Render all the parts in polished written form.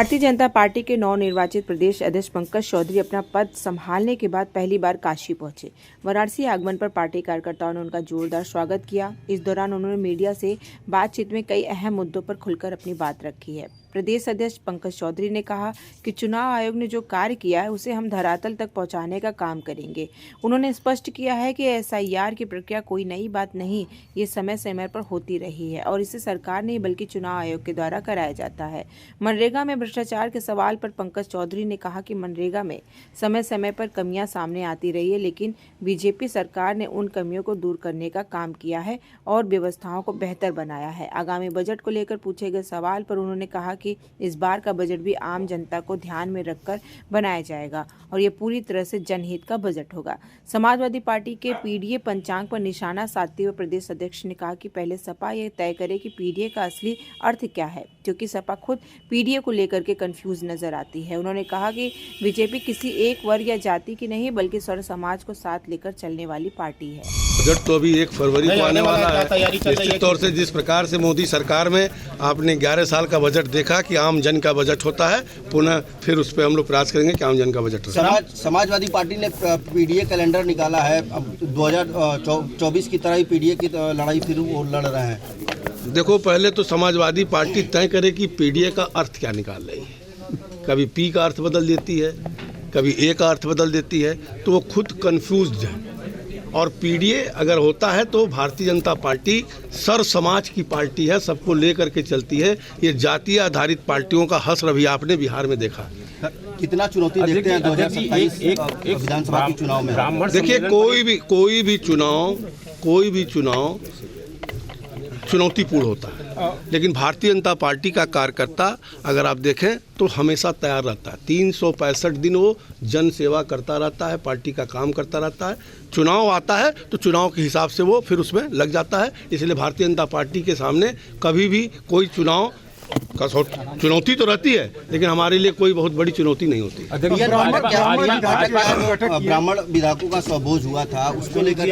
Bharatiya Janata party के नवनिर्वाचित प्रदेश अध्यक्ष पंकज चौधरी अपना पद संभालने के बाद पहली बार काशी पहुंचे। वाराणसी आगमन पर पार्टी कार्यकर्ताओं ने उनका जोरदार स्वागत किया। इस दौरान उन्होंने मीडिया से बातचीत में कई अहम मुद्दों पर खुलकर अपनी बात रखी है। प्रदेश अध्यक्ष पंकज चौधरी ने कहा कि चुनाव आयोग ने जो कार्य किया है उसे हम धरातल तक पहुंचाने का काम करेंगे। उन्होंने स्पष्ट किया है कि SIR की प्रक्रिया कोई नई बात नहीं, ये समय समय पर होती रही है और इसे सरकार नहीं बल्कि चुनाव आयोग के द्वारा कराया जाता है। मनरेगा में भ्रष्टाचार के सवाल पर पंकज चौधरी ने कहा कि मनरेगा में समय समय पर कमियां सामने आती रही है, लेकिन बीजेपी सरकार ने उन कमियों को दूर करने का काम किया है और व्यवस्थाओं को बेहतर बनाया है। आगामी बजट को लेकर पूछे गए सवाल पर उन्होंने कहा कि इस बार का बजट भी आम जनता को ध्यान में रखकर बनाया जाएगा और ये पूरी तरह से जनहित का बजट होगा। समाजवादी पार्टी के PDA पंचांग पर निशाना साधते हुए प्रदेश अध्यक्ष ने कहा कि पहले सपा यह तय करे कि PDA का असली अर्थ क्या है, क्योंकि सपा खुद PDA को लेकर के कंफ्यूज नजर आती है। उन्होंने कहा कि बीजेपी किसी एक वर्ग या जाति की नहीं बल्कि सर्व समाज को साथ लेकर चलने वाली पार्टी है। बजट तो अभी 1 फरवरी को आने वाला है। निश्चित तौर से जिस प्रकार से मोदी सरकार में आपने 11 साल का बजट देखा कि आम जन का बजट होता है, पुनः फिर उस पर हम लोग प्रयास करेंगे कि आम जन का बजट होता है। समाजवादी पार्टी ने PDA कैलेंडर निकाला है। अब 2024 की तरह ही PDA की लड़ाई फिर वो लड़ रहे हैं। देखो, पहले तो समाजवादी पार्टी तय करे कि PDA का अर्थ क्या निकाल रही है। कभी P का अर्थ बदल देती है, कभी A का अर्थ बदल देती है, तो वो खुद कन्फ्यूज्ड है। और PDA अगर होता है तो भारतीय जनता पार्टी सर्व समाज की पार्टी है, सबको लेकर के चलती है। ये जातीय आधारित पार्टियों का हश्र अभी आपने बिहार में देखा। कितना चुनौती देखते हैं 2027 विधानसभा के चुनाव में? देखिए, कोई भी चुनाव चुनौतीपूर्ण होता है, लेकिन भारतीय जनता पार्टी का कार्यकर्ता अगर आप देखें तो हमेशा तैयार रहता है। 365 दिन वो जन सेवा करता रहता है, पार्टी का काम करता रहता है। चुनाव आता है तो चुनाव के हिसाब से वो फिर उसमें लग जाता है। इसलिए भारतीय जनता पार्टी के सामने कभी भी कोई चुनाव का चुनौती तो रहती है, लेकिन हमारे लिए कोई बहुत बड़ी चुनौती नहीं होती। ब्राह्मण विधायकों का स्वभोज हुआ था, उसको लेकर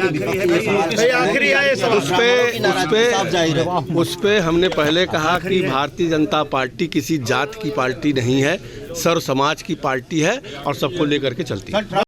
उस पे हमने पहले कहा कि भारतीय जनता पार्टी किसी जात की पार्टी नहीं है, सर्व समाज की पार्टी है और सबको लेकर के चलती है।